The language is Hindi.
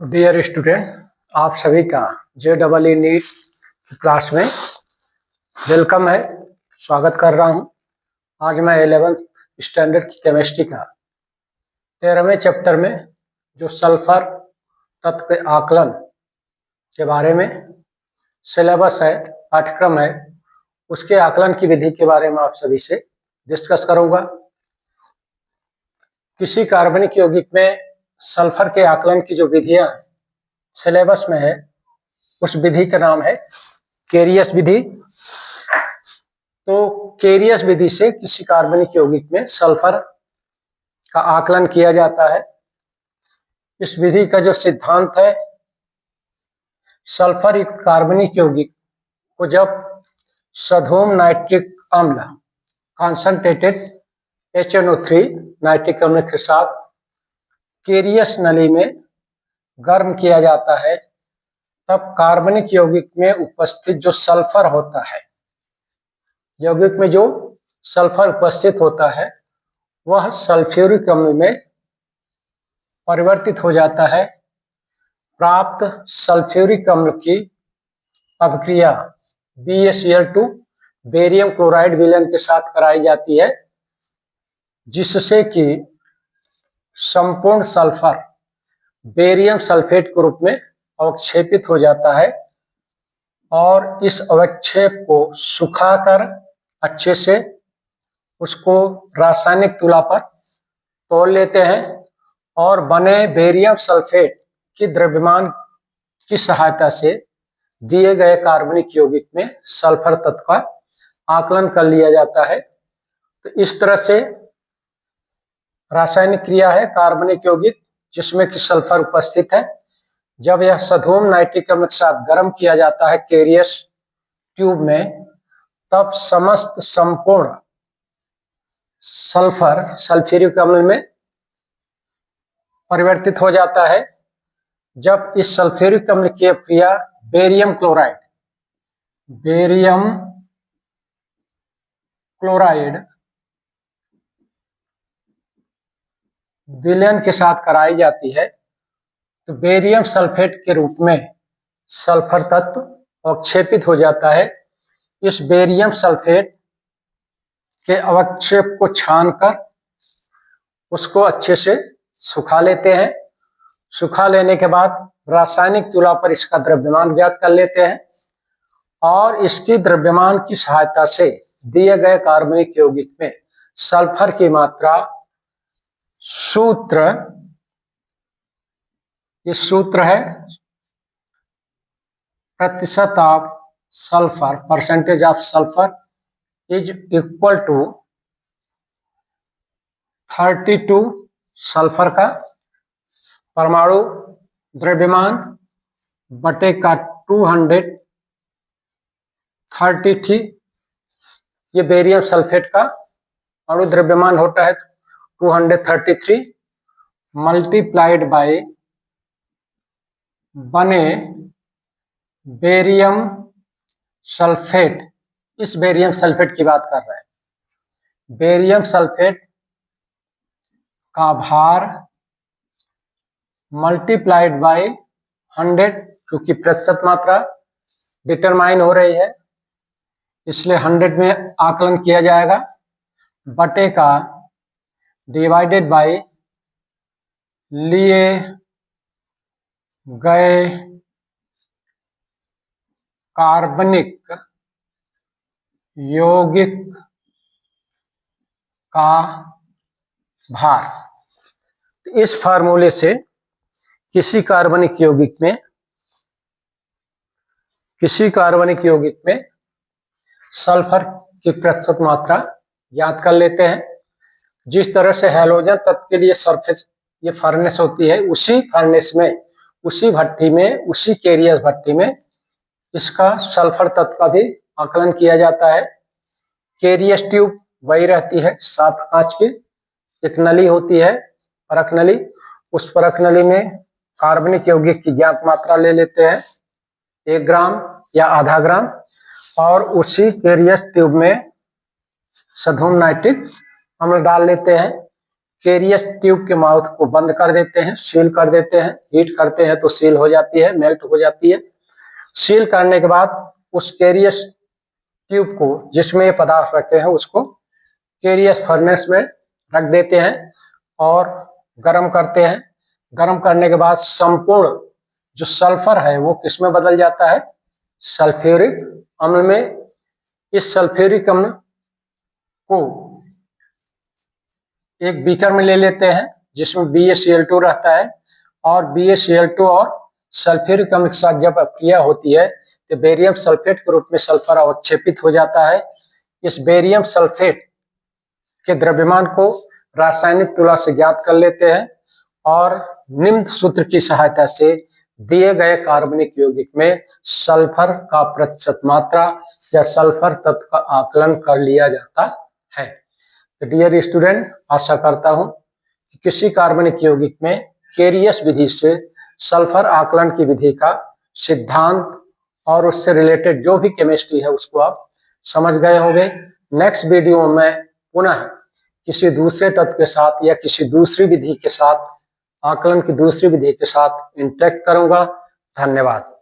डियर स्टूडेंट, आप सभी का JEE नीट क्लास में वेलकम है। स्वागत कर रहा हूं। आज मैं 11th स्टैंडर्ड की केमिस्ट्री का 13वें चैप्टर में जो सल्फर तत्व के आकलन के बारे में सिलेबस है, पाठ्यक्रम है, उसके आकलन की विधि के बारे में आप सभी से डिस्कस करूंगा। किसी कार्बनिक यौगिक में सल्फर के आकलन की जो विधियां सिलेबस में है, उस विधि का नाम है केरियस विधि। तो केरियस विधि से किसी कार्बनिक यौगिक में सल्फर का आकलन किया जाता है। इस विधि का जो सिद्धांत है, सल्फर युक्त कार्बनिक यौगिक को जब सधोम नाइट्रिक अम्ल कॉन्सनट्रेटेड HNO3 नाइट्रिक अम्ल के साथ केरियस नली में गर्म किया जाता है, तब कार्बनिक यौगिक में उपस्थित जो सल्फर होता है, यौगिक में जो सल्फर उपस्थित होता है, वह सल्फ्यूरिक अम्ल में परिवर्तित हो जाता है। प्राप्त सल्फ्यूरिक अम्ल की अभिक्रिया BaCl2 बेरियम क्लोराइड विलयन के साथ कराई जाती है, जिससे कि संपूर्ण सल्फर बेरियम सल्फेट के रूप में अवक्षेपित हो जाता है और इस अवक्षेप को सुखाकर अच्छे से उसको रासायनिक तुला पर तोल लेते हैं और बने बेरियम सल्फेट की द्रव्यमान की सहायता से दिए गए कार्बनिक यौगिक में सल्फर तत्व का आकलन कर लिया जाता है। तो इस तरह से रासायनिक क्रिया है कार्बनिक यौगिक जिसमें कि सल्फर उपस्थित है। जब यह सधोम नाइट्रिक अम्ल के साथ गर्म किया जाता है केरियस ट्यूब में, तब समस्त संपूर्ण सल्फर सल्फ्यूरिक अम्ल में परिवर्तित हो जाता है। जब इस सल्फ्यूरिक अम्ल की अभिक्रिया बेरियम क्लोराइड विलयन के साथ कराई जाती है, तो बेरियम सल्फेट के रूप में सल्फर तत्व अवक्षेपित हो जाता है। इस बेरियम सल्फेट के अवक्षेप को छानकर उसको अच्छे से सुखा लेते हैं। सुखा लेने के बाद रासायनिक तुला पर इसका द्रव्यमान ज्ञात कर लेते हैं और इसकी द्रव्यमान की सहायता से दिए गए कार्बनिक यौगिक में सल्फर की मात्रा सूत्र है प्रतिशत of sulphur, percentage of sulphur is equal to 32 sulphur का परमाणु द्रव्यमान बटे का 233, ये बेरियम सल्फेट का अणु द्रव्यमान होता है 233 मल्टीप्लाइड बाय बने बेरियम सल्फेट। इस बेरियम सल्फेट की बात कर रहे हैं। बेरियम सल्फेट का भार मल्टीप्लाइड बाय 100, क्योंकि प्रतिशत मात्रा डिटरमाइन हो रही है इसलिए 100 में आकलन किया जाएगा, बटे का डिवाइडेड बाय लिए गए कार्बनिक यौगिक का भार। इस फार्मूले से किसी कार्बनिक यौगिक में सल्फर की प्रतिशत मात्रा ज्ञात कर लेते हैं। जिस तरह से हैलोजन तत्व के लिए सरफेस ये फर्नेस होती है, उसी फर्नेस में, उसी भट्टी में, उसी केरियस भट्टी में इसका सल्फर तत्व का भी आकलन किया जाता है। केरियस ट्यूब वही रहती है, साफ कांच की एक नली होती है, परख नली। उस परख नली में कार्बनिक यौगिक की ज्ञात मात्रा ले लेते हैं 1 ग्राम या आधा ग्राम, और उसी केरियस ट्यूब में सधोम नाइट्रिक अम्ल डाल लेते हैं। केरियस ट्यूब के माउथ को बंद कर देते हैं, सील कर देते हैं। हीट करते हैं तो सील हो जाती है, मेल्ट हो जाती है। सील करने के बाद उस केरियस ट्यूब को, जिसमें ये पदार्थ रखे हैं, उसको केरियस फर्नेस में रख देते हैं और गर्म करते हैं। गर्म करने के बाद संपूर्ण जो सल्फर है वो किस में बदल जाता है? सल्फ्यूरिक अम्ल में। इस सल्फ्यूरिक अम्ल को एक बीकर में ले लेते हैं जिसमें BaCl2 रहता है, और BaCl2 और सल्फ्यूरिक अम्ल के साथ जब अपक्रिया होती है तो बेरियम सल्फेट के रूप में सल्फर अवक्षेपित हो जाता है। इस बेरियम सल्फेट के द्रव्यमान को रासायनिक तुलना से ज्ञात कर लेते हैं और निम्न सूत्र की सहायता से दिए गए कार्बनिक यौगिक में सल्फर का प्रतिशत मात्रा या सल्फर तत्व का आकलन कर लिया जाता है। तो डियर स्टूडेंट, आशा करता हूं कि किसी कार्बनिक यौगिक में केरियस विधि से सल्फर आकलन की विधि का सिद्धांत और उससे रिलेटेड जो भी केमिस्ट्री है उसको आप समझ गए होंगे। नेक्स्ट वीडियो में पुनः किसी दूसरे तत्व के साथ या किसी दूसरी विधि के साथ, आकलन की दूसरी विधि के साथ इंटरेक्ट करूंगा। धन्यवाद।